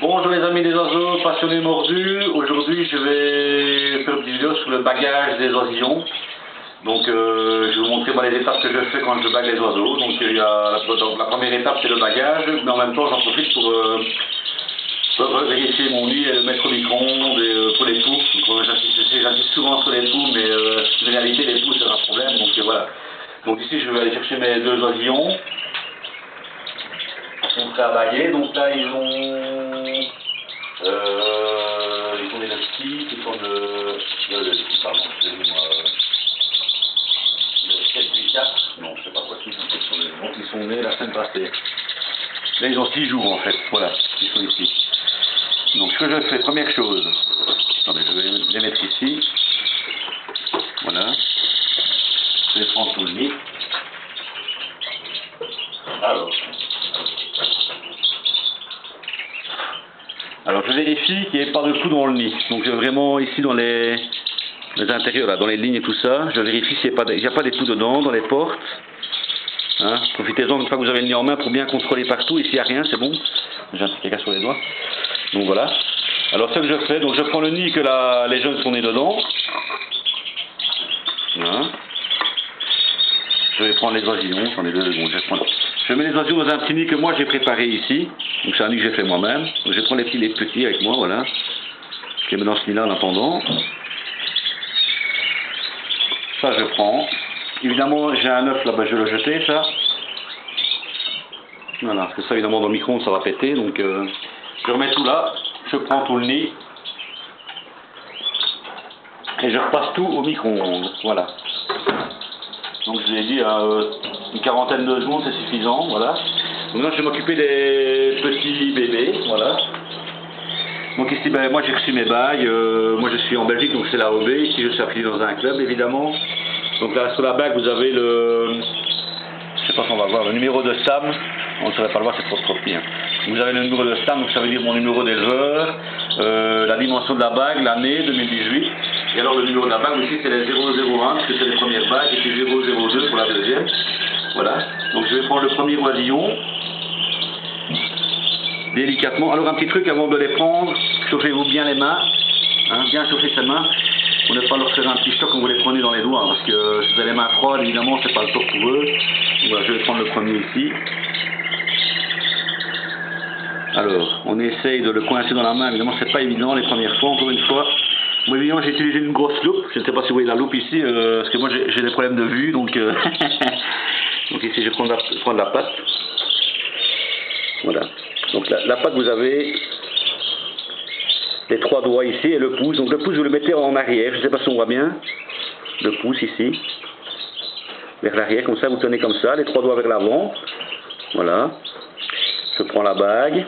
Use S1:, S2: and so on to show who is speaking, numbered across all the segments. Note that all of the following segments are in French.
S1: Bonjour les amis des oiseaux, passionnés mordus. Aujourd'hui je vais faire une petite vidéo sur le bagage des oisillons. Donc je vais vous montrer les étapes que je fais quand je bague les oiseaux. Donc il y a la première étape c'est le bagage, mais en même temps j'en profite pour vérifier mon nid et le mettre au micro-ondes pour les poux. Donc j'insiste souvent sur les poux, mais en réalité les poux c'est un problème. Donc voilà. Donc ici je vais aller chercher mes deux oisillons. Ils sont prêts à baguer, donc là ils ont des petits, ils sont pardon, excusez-moi, le 7 du 4, non je sais pas quoi, donc ils sont nés la semaine passée. Là ils ont 6 jours en fait, voilà, ils sont ici. Donc ce que je fais, première chose, attendez, je vais les mettre ici, voilà, je vais prendre tout le nid. Alors je vérifie qu'il n'y ait pas de poux dans le nid. Donc vraiment ici dans les intérieurs, là, dans les lignes et tout ça, je vérifie s'il n'y a pas des poux dedans, dans les portes. Hein, profitez-en une fois que vous avez le nid en main pour bien contrôler partout. Ici il n'y a rien, c'est bon. J'ai un petit caca sur les doigts. Donc voilà. Alors ce que je fais, donc je prends le nid que les jeunes sont nés dedans. Voilà. Je vais prendre les oisillons, j'en ai 2 secondes. Je mets les oisillons dans un petit nid que moi j'ai préparé ici. Donc c'est un nid que j'ai fait moi-même. Donc je prends les petits avec moi, voilà. Je les mets dans ce nid-là en attendant. Ça je prends. Évidemment j'ai un œuf là-bas, je vais le jeter ça. Voilà, parce que ça évidemment dans le micro-ondes ça va péter. Donc je remets tout là, je prends tout le nid. Et je repasse tout au micro-ondes, voilà. Donc je l'ai dit, une quarantaine de secondes c'est suffisant, voilà. Donc maintenant je vais m'occuper des petits bébés, voilà. Donc ici, moi j'ai reçu mes bagues, moi je suis en Belgique donc c'est la OB, ici je suis affilié dans un club évidemment. Donc là sur la bague vous avez je sais pas si on va voir, le numéro de SAM, on ne saurait pas le voir, c'est trop petit. Hein. Vous avez le numéro de SAM, donc ça veut dire mon numéro d'éleveur, la dimension de la bague, l'année 2018. Et alors le numéro de la bague aussi c'est les 001 parce que c'est les premières bagues et puis 002 pour la deuxième. Voilà. Donc je vais prendre le premier oisillon. Délicatement. Alors un petit truc avant de les prendre, chauffez-vous bien les mains. Hein, bien chauffer ses mains. Pour ne pas leur faire un petit choc quand vous les prenez dans les doigts. Parce que si vous avez les mains froides, évidemment c'est pas le top pour eux. Donc voilà, je vais prendre le premier ici. Alors, on essaye de le coincer dans la main. Évidemment c'est pas évident les premières fois, encore une fois. Moi évidemment j'ai utilisé une grosse loupe, je ne sais pas si vous voyez la loupe ici, parce que moi j'ai des problèmes de vue, donc, donc ici je vais prendre la patte. Voilà. Donc la patte vous avez les 3 doigts ici et le pouce. Donc le pouce vous le mettez en arrière, je ne sais pas si on voit bien. Le pouce ici, vers l'arrière, comme ça vous tenez comme ça, les 3 doigts vers l'avant. Voilà. Je prends la bague.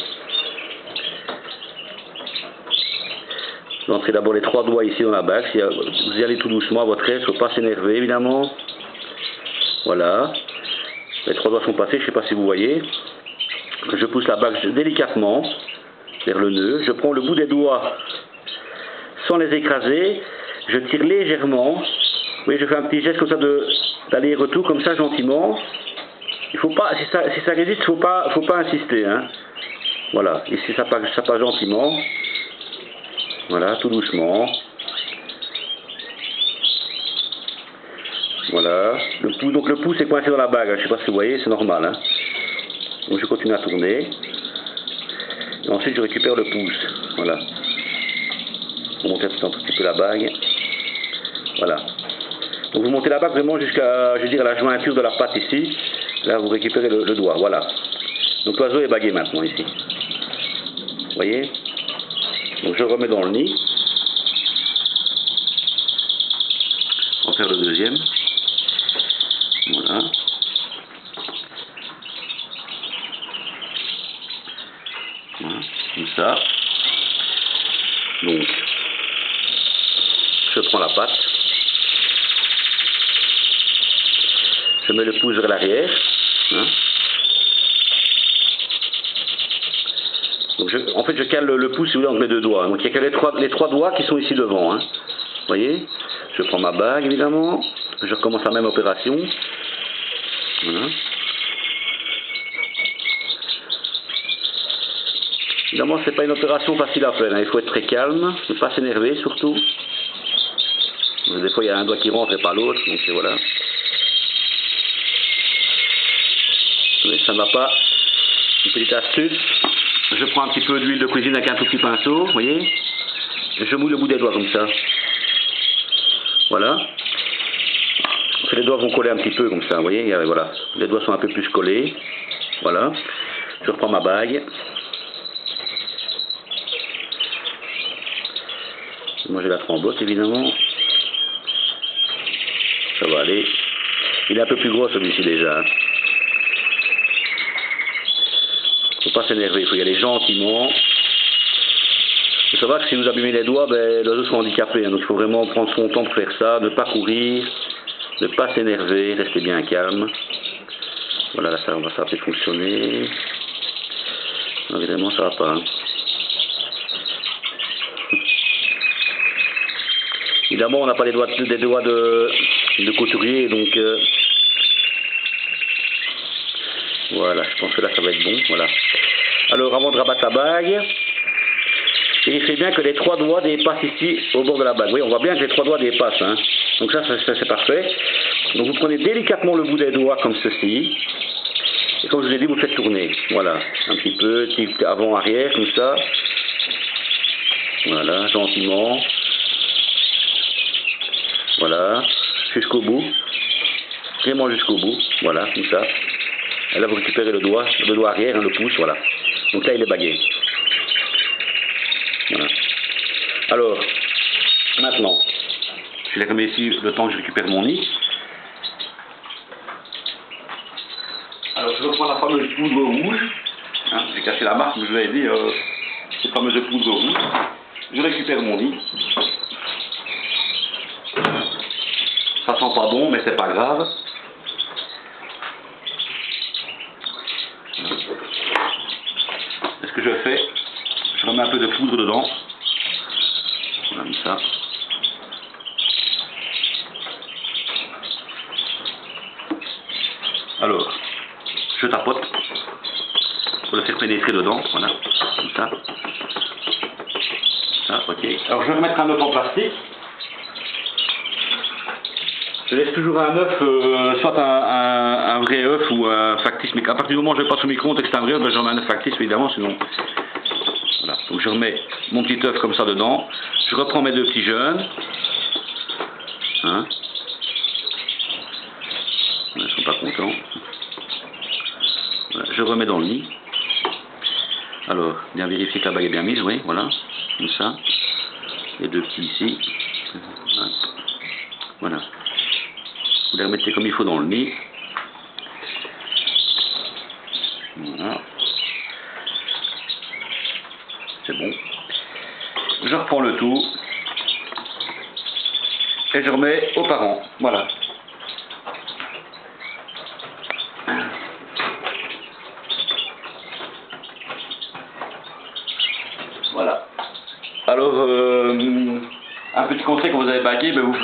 S1: Vous entrez d'abord les 3 doigts ici dans la bague, vous y allez tout doucement à votre aise, il ne faut pas s'énerver évidemment. Voilà, les 3 doigts sont passés, je ne sais pas si vous voyez. Je pousse la bague délicatement vers le nœud, je prends le bout des doigts sans les écraser, je tire légèrement, vous voyez, je fais un petit geste comme ça d'aller-retour, comme ça gentiment. Il faut pas, si ça résiste, faut pas insister. Hein. Voilà, ici ça passe gentiment. Voilà, tout doucement. Voilà. Donc le pouce est coincé dans la bague, je ne sais pas si vous voyez, c'est normal. Hein. Donc je continue à tourner. Et ensuite je récupère le pouce. Voilà. Vous montez un petit peu la bague. Voilà. Donc vous montez la bague vraiment jusqu'à, je veux dire, la jointure de la patte ici. Là vous récupérez le doigt. Voilà. Donc l'oiseau est bagué maintenant ici. Vous voyez? Donc je remets dans le nid. On va faire le deuxième. Voilà. Voilà, comme ça. Donc, je prends la patte. Je mets le pouce vers l'arrière. Hein. Donc en fait, je cale le pouce si vous voulez entre mes 2 doigts. Donc il n'y a que les 3 doigts qui sont ici devant. Hein. Vous voyez? Je prends ma bague évidemment. Je recommence la même opération. Voilà. Évidemment, c'est pas une opération facile à faire, hein. Il faut être très calme, ne pas s'énerver surtout. Des fois, il y a un doigt qui rentre et pas l'autre, donc voilà. Mais ça ne va pas. Une petite astuce. Je prends un petit peu d'huile de cuisine avec un tout petit pinceau, vous voyez. Je mouille le bout des doigts comme ça. Voilà. Les doigts vont coller un petit peu comme ça, vous voyez. Voilà. Les doigts sont un peu plus collés. Voilà. Je reprends ma bague. Moi j'ai la trembote évidemment. Ça va aller. Il est un peu plus gros celui-ci déjà. Faut pas s'énerver, il faut y aller gentiment. Il faut savoir que si vous abîmez les doigts, ben, les os sont handicapés. Hein, donc il faut vraiment prendre son temps pour faire ça, ne pas courir, ne pas s'énerver, rester bien calme. Voilà, là ça va peut-être fonctionner. Non, évidemment ça va pas. Hein. Évidemment on n'a pas des doigts de couturier, donc voilà, je pense que là ça va être bon. Voilà. Alors avant de rabattre la bague, vérifiez bien que les 3 doigts dépassent ici au bord de la bague. Oui, on voit bien que les 3 doigts dépassent. Hein. Donc ça c'est parfait. Donc vous prenez délicatement le bout des doigts comme ceci. Et comme je vous ai dit, vous faites tourner. Voilà, un petit peu, avant, arrière, comme ça. Voilà, gentiment. Voilà, jusqu'au bout. Vraiment jusqu'au bout. Voilà, comme ça. Et là vous récupérez le doigt arrière, hein, le pouce, voilà. Donc là il est bagué. Voilà. Alors, maintenant, je vais la mettre ici le temps que je récupère mon nid. Alors je reprends la fameuse poudre rouge. Hein, j'ai caché la marque, mais je vous avais dit, cette fameuse poudre rouge. Je récupère mon nid. Ça sent pas bon, mais c'est pas grave. Et ce que je fais, je remets un peu de poudre dedans. Voilà, comme ça. Alors, je tapote pour le faire pénétrer dedans. Voilà, comme ça. Ça, ok. Alors, je vais remettre un œuf en plastique. Je laisse toujours un œuf, soit un vrai œuf ou un factice, mais à partir du moment où je passe au micro-ondes et que c'est un vrai œuf, ben je remets un œuf factice évidemment, sinon. Voilà. Donc je remets mon petit œuf comme ça dedans, je reprends mes 2 petits jeunes. Hein. Ils ne sont pas contents. Voilà. Je remets dans le nid. Alors, bien vérifier que la bague est bien mise, oui, voilà, comme ça. Les 2 petits ici. Voilà. Vous les remettez comme il faut dans le nid. Voilà. C'est bon. Je reprends le tout. Et je remets aux parents. Voilà. Voilà. Alors, un petit conseil quand vous avez bagué, ben vous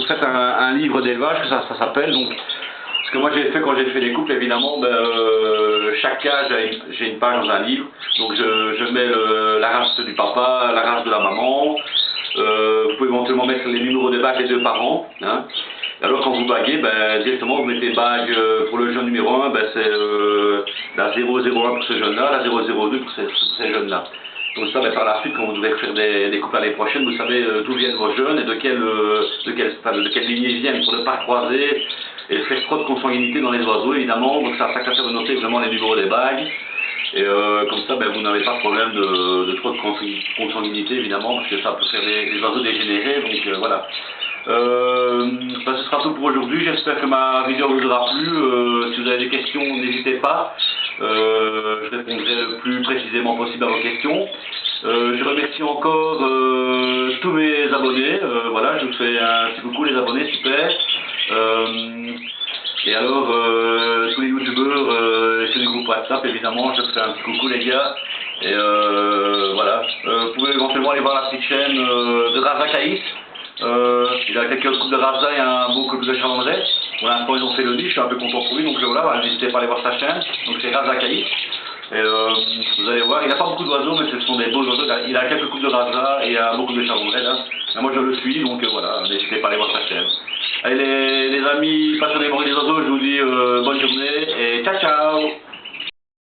S1: faites un livre d'élevage, ça s'appelle. Donc, ce que moi j'ai fait quand j'ai fait les couples, évidemment, chaque cage, j'ai une page dans un livre. Donc je mets la race du papa, la race de la maman. Vous pouvez éventuellement mettre les numéros de bague des 2 parents. Hein. Alors quand vous baguez, directement vous mettez bague pour le jeune numéro 1, c'est la 001 pour ce jeune-là, la 002 pour ces jeunes-là. Donc ça, par la suite, quand vous devez faire des couples l'année prochaine, vous savez d'où viennent vos jeunes et de quelle lignée ils viennent, pour ne pas croiser et faire trop de consanguinité dans les oiseaux, évidemment. Donc ça sert de noter vraiment les numéros des bagues. Et comme ça, vous n'avez pas de problème de trop de consanguinité, évidemment, parce que ça peut faire des oiseaux dégénérés. Donc voilà. Ce sera tout pour aujourd'hui. J'espère que ma vidéo vous aura plu. Si vous avez des questions, n'hésitez pas. Je répondrai le plus précisément possible à vos questions. Je remercie encore tous mes abonnés. Voilà, je vous fais un petit coucou les abonnés, super. Et alors, tous les youtubeurs et ceux du groupe WhatsApp, évidemment, je vous fais un petit coucou les gars. Et voilà, vous pouvez éventuellement aller voir la petite chaîne de Raza Caïs. Il a quelques coupes de Raza et un beau couple de Chalendrée. Pour l'instant, ils ont fait le nid, je suis un peu content pour lui, donc voilà, n'hésitez pas à aller voir sa chaîne. Donc c'est Raza Caïs. Et vous allez voir, il n'a pas beaucoup d'oiseaux, mais ce sont des beaux oiseaux. Il a quelques coupes de raza et il y a beaucoup de charourets là. Et moi je le suis, donc voilà, n'hésitez pas à aller voir sa chaîne. Allez les amis passionnés des oiseaux, je vous dis bonne journée et ciao ciao.